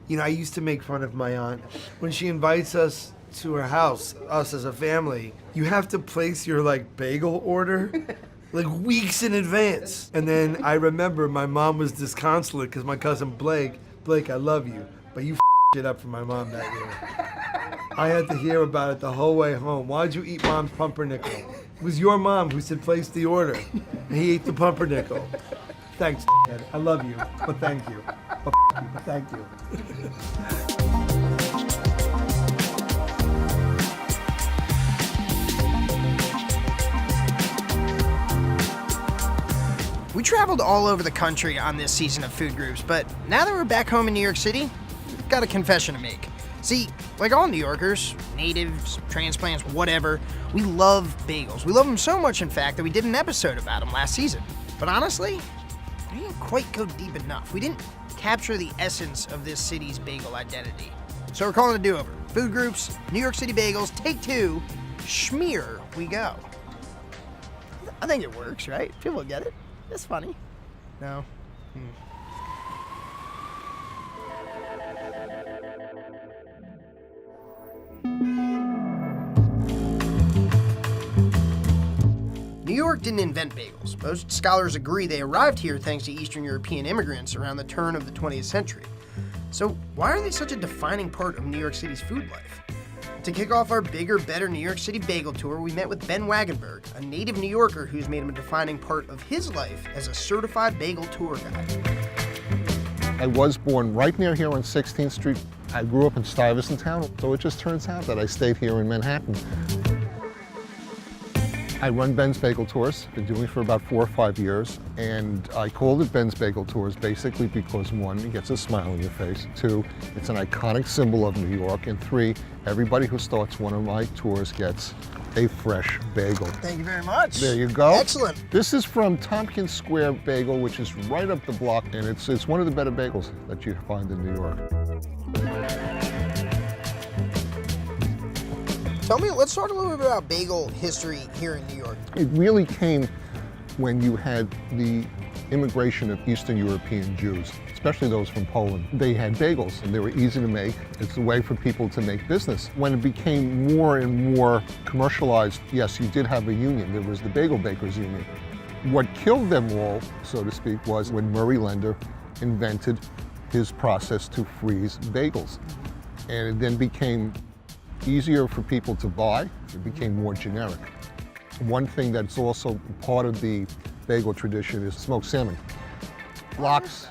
You know, I used to make fun of my aunt. When she invites us to her house, us as a family, you have to place your, like, bagel order, like, weeks in advance. And then I remember my mom was disconsolate because my cousin Blake, I love you, but you it up for my mom that year. I had to hear about it the whole way home. Why'd you eat mom's pumpernickel? It was your mom who said place the order, and he ate the pumpernickel. Thanks, I love you, but thank you. But you, but thank you. We traveled all over the country on this season of Food Groups, but now that we're back home in New York City, we've got a confession to make. See, like all New Yorkers, natives, transplants, whatever, we love bagels. We love them so much, in fact, that we did an episode about them last season. But honestly, we didn't quite go deep enough. We didn't capture the essence of this city's bagel identity. So we're calling it a do-over. Food Groups, New York City Bagels, take 2, schmear we go. I think it works, right? People get it. It's funny. No? New York didn't invent bagels. Most scholars agree they arrived here thanks to Eastern European immigrants around the turn of the 20th century. So why are they such a defining part of New York City's food life? To kick off our bigger, better New York City bagel tour, we met with Ben Wagenberg, a native New Yorker who's made him a defining part of his life as a certified bagel tour guide. I was born right near here on 16th Street. I grew up in Stuyvesant Town, so it just turns out that I stayed here in Manhattan. I run Ben's Bagel Tours, been doing it for about 4 or 5 years, and I called it Ben's Bagel Tours basically because 1, it gets a smile on your face, 2, it's an iconic symbol of New York, and 3, everybody who starts one of my tours gets a fresh bagel. Thank you very much. There you go. Excellent. This is from Tompkins Square Bagel, which is right up the block, and it's one of the better bagels that you find in New York. Let's talk a little bit about bagel history here in New York. It really came when you had the immigration of Eastern European Jews, especially those from Poland. They had bagels and they were easy to make. It's a way for people to make business. When it became more and more commercialized, yes, you did have a union. There was the Bagel Bakers Union. What killed them all, so to speak, was when Murray Lender invented his process to freeze bagels. And it then became easier for people to buy. It became more generic. One thing that's also part of the bagel tradition is smoked salmon. Lox.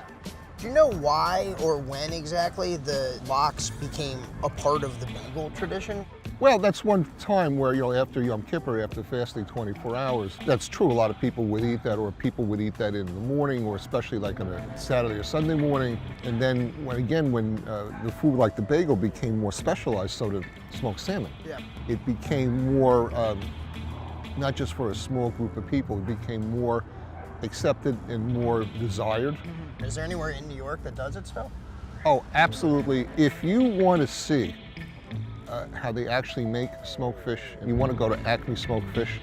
Do you know why or when exactly the lox became a part of the bagel tradition? Well, that's one time where, after Yom Kippur, after fasting 24 hours, that's true. A lot of people would eat that, or people would eat that in the morning, or especially like on a Saturday or Sunday morning. And then, when the food like the bagel became more specialized, so did smoked salmon. Yeah. It became more, not just for a small group of people, it became more accepted and more desired. Mm-hmm. Is there anywhere in New York that does it still? Oh, absolutely. If you want to see how they actually make smoked fish, and you want to go to Acme Smoked Fish.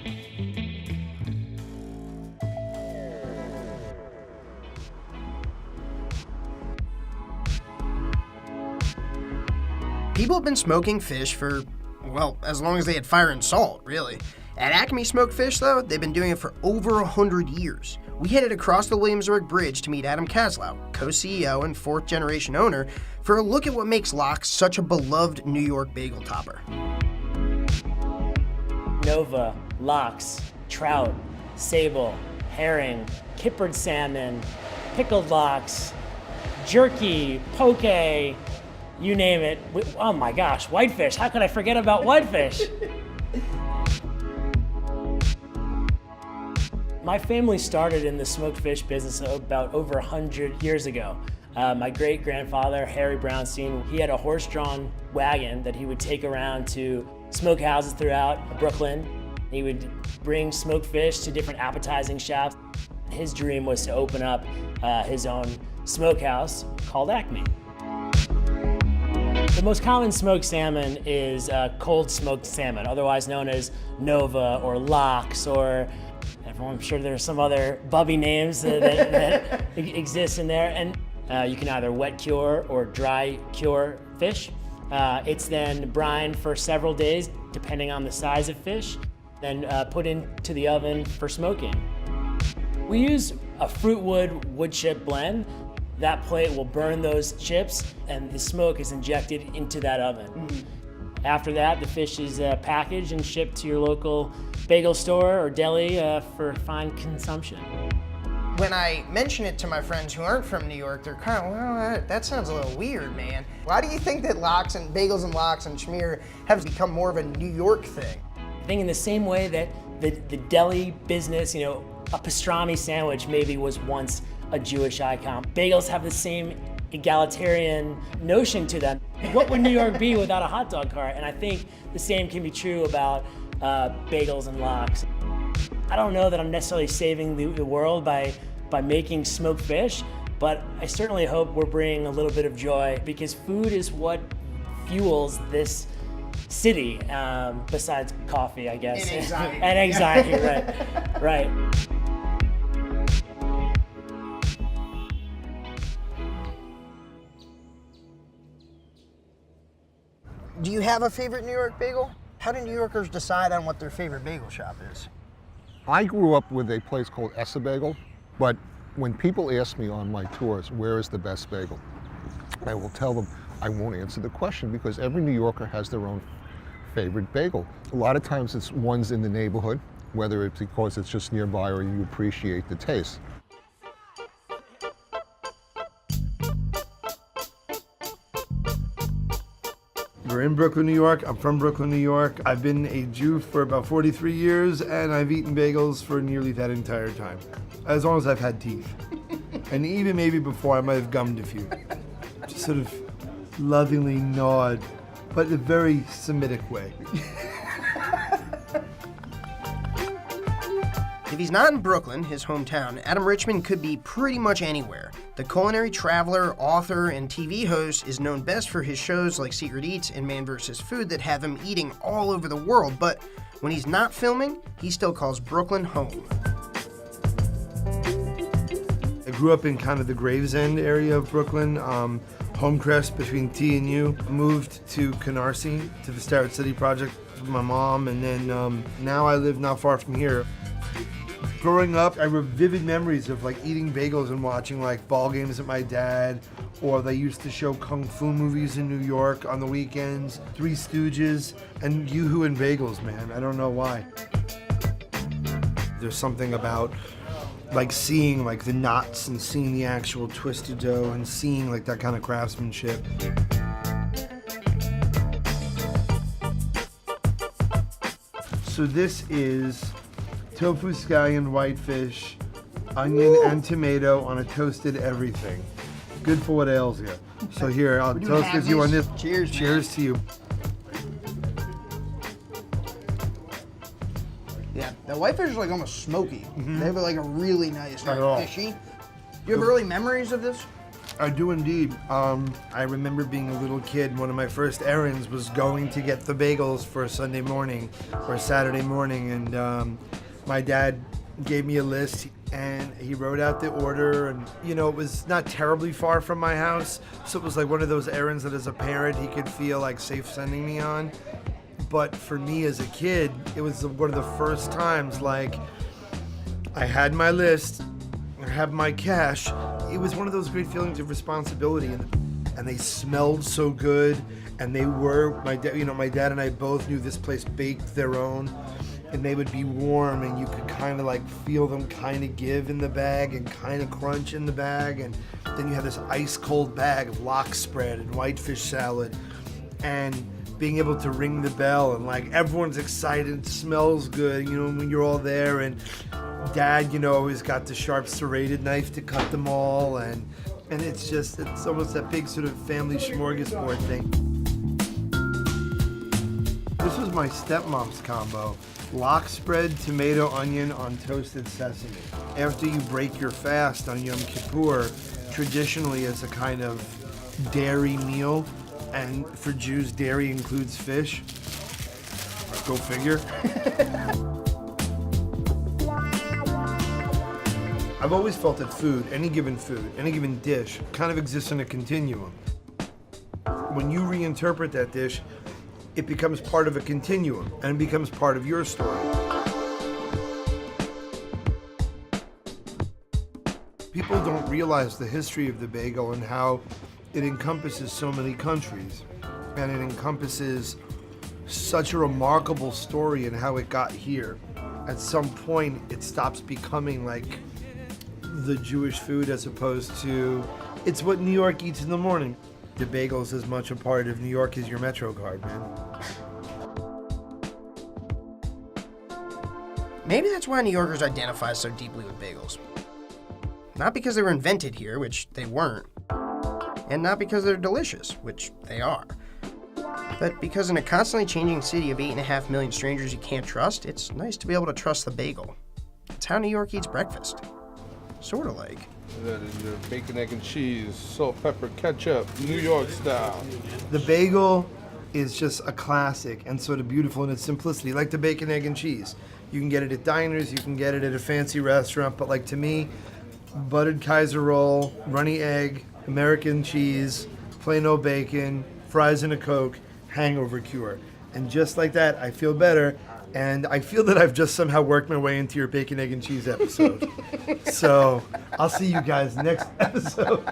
People have been smoking fish for, well, as long as they had fire and salt, really. At Acme Smoked Fish, though, they've been doing it for over 100 years. We headed across the Williamsburg Bridge to meet Adam Kaslow, co-CEO and 4th-generation owner, for a look at what makes Lox such a beloved New York bagel topper. Nova, lox, trout, sable, herring, kippered salmon, pickled lox, jerky, poke, you name it. Oh my gosh, whitefish. How could I forget about whitefish? My family started in the smoked fish business about over 100 years ago. My great-grandfather, Harry Brownstein, he had a horse-drawn wagon that he would take around to smokehouses throughout Brooklyn. He would bring smoked fish to different appetizing shops. His dream was to open up his own smokehouse called Acme. The most common smoked salmon is cold smoked salmon, otherwise known as Nova or Lox, or I'm sure there's some other bubby names that exist in there. And You can either wet cure or dry cure fish. It's then brined for several days, depending on the size of fish, then put into the oven for smoking. We use a fruit wood chip blend. That plate will burn those chips, and the smoke is injected into that oven. After that, the fish is packaged and shipped to your local bagel store or deli for fine consumption. When I mention it to my friends who aren't from New York, they're kind of, well, that sounds a little weird, man. Why do you think that lox and bagels and lox and schmear have become more of a New York thing? I think in the same way that the deli business, a pastrami sandwich maybe was once a Jewish icon. Bagels have the same egalitarian notion to them. What would New York be without a hot dog cart? And I think the same can be true about bagels and lox. I don't know that I'm necessarily saving the world by making smoked fish, but I certainly hope we're bringing a little bit of joy, because food is what fuels this city, besides coffee, I guess. And anxiety. And anxiety, right. Do you have a favorite New York bagel? How do New Yorkers decide on what their favorite bagel shop is? I grew up with a place called Essa Bagel, but when people ask me on my tours, where is the best bagel? I will tell them I won't answer the question, because every New Yorker has their own favorite bagel. A lot of times it's ones in the neighborhood, whether it's because it's just nearby or you appreciate the taste. We're in Brooklyn, New York. I'm from Brooklyn, New York. I've been a Jew for about 43 years, and I've eaten bagels for nearly that entire time, as long as I've had teeth. And even maybe before, I might have gummed a few. Just sort of lovingly gnawed, but in a very Semitic way. If he's not in Brooklyn, his hometown, Adam Richman could be pretty much anywhere. The culinary traveler, author, and TV host is known best for his shows like Secret Eats and Man vs. Food that have him eating all over the world, but when he's not filming, he still calls Brooklyn home. I grew up in kind of the Gravesend area of Brooklyn, Homecrest between T and U. Moved to Canarsie, to the Starrett City Project with my mom, and then now I live not far from here. Growing up, I have vivid memories of like eating bagels and watching like ball games with my dad, or they used to show kung fu movies in New York on the weekends, Three Stooges, and Yoo-Hoo and bagels, man. I don't know why. There's something about like seeing like the knots and seeing the actual twisted dough and seeing like that kind of craftsmanship. So this is tofu scallion whitefish, onion and tomato on a toasted everything. Good for what ails you. So here, I'll toast with you on this. Cheers, man. Cheers to you. Yeah, the whitefish is like almost smoky. They have like a really nice, Not at all. fishy. You have early memories of this? I do indeed. I remember being a little kid. One of my first errands was going to get the bagels for a Sunday morning or Saturday morning, and my dad gave me a list and he wrote out the order, and it was not terribly far from my house, so it was like one of those errands that as a parent he could feel like safe sending me on. But for me as a kid, it was one of the first times like I had my list, I had my cash. It was one of those great feelings of responsibility, and they smelled so good, and they were my dad and I both knew this place baked their own. And they would be warm, and you could kind of like feel them kind of give in the bag and kind of crunch in the bag. And then you have this ice cold bag of lox spread and whitefish salad, and being able to ring the bell and like everyone's excited, it smells good, when you're all there. And Dad, always got the sharp serrated knife to cut them all, and it's almost that big sort of family smorgasbord thing. This was my stepmom's combo. Lox spread, tomato, onion on toasted sesame. After you break your fast on Yom Kippur, traditionally it's a kind of dairy meal, and for Jews, dairy includes fish. Go figure. I've always felt that food, any given dish, kind of exists in a continuum. When you reinterpret that dish, it becomes part of a continuum, and it becomes part of your story. People don't realize the history of the bagel and how it encompasses so many countries, and it encompasses such a remarkable story in how it got here. At some point, it stops becoming like the Jewish food as opposed to, it's what New York eats in the morning. The bagel's as much a part of New York as your Metro card, man. Maybe that's why New Yorkers identify so deeply with bagels. Not because they were invented here, which they weren't, and not because they're delicious, which they are, but because in a constantly changing city of 8.5 million strangers you can't trust, it's nice to be able to trust the bagel. It's how New York eats breakfast. Sort of like. That is your bacon, egg, and cheese, salt, pepper, ketchup, New York style. The bagel is just a classic and sort of beautiful in its simplicity, like the bacon, egg, and cheese. You can get it at diners, you can get it at a fancy restaurant, but like to me, buttered Kaiser roll, runny egg, American cheese, plain old bacon, fries and a Coke, hangover cure. And just like that, I feel better. And I feel that I've just somehow worked my way into your bacon, egg, and cheese episode. So I'll see you guys next episode.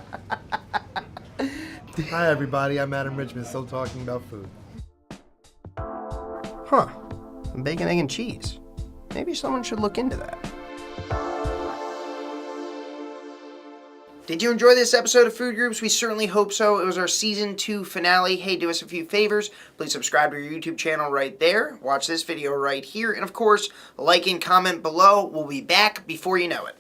Hi, everybody. I'm Adam Richman, still talking about food. Huh. Bacon, egg, and cheese. Maybe someone should look into that. Did you enjoy this episode of Food Groups? We certainly hope so. It was our Season 2 finale. Hey, do us a few favors. Please subscribe to our YouTube channel right there. Watch this video right here. And of course, like and comment below. We'll be back before you know it.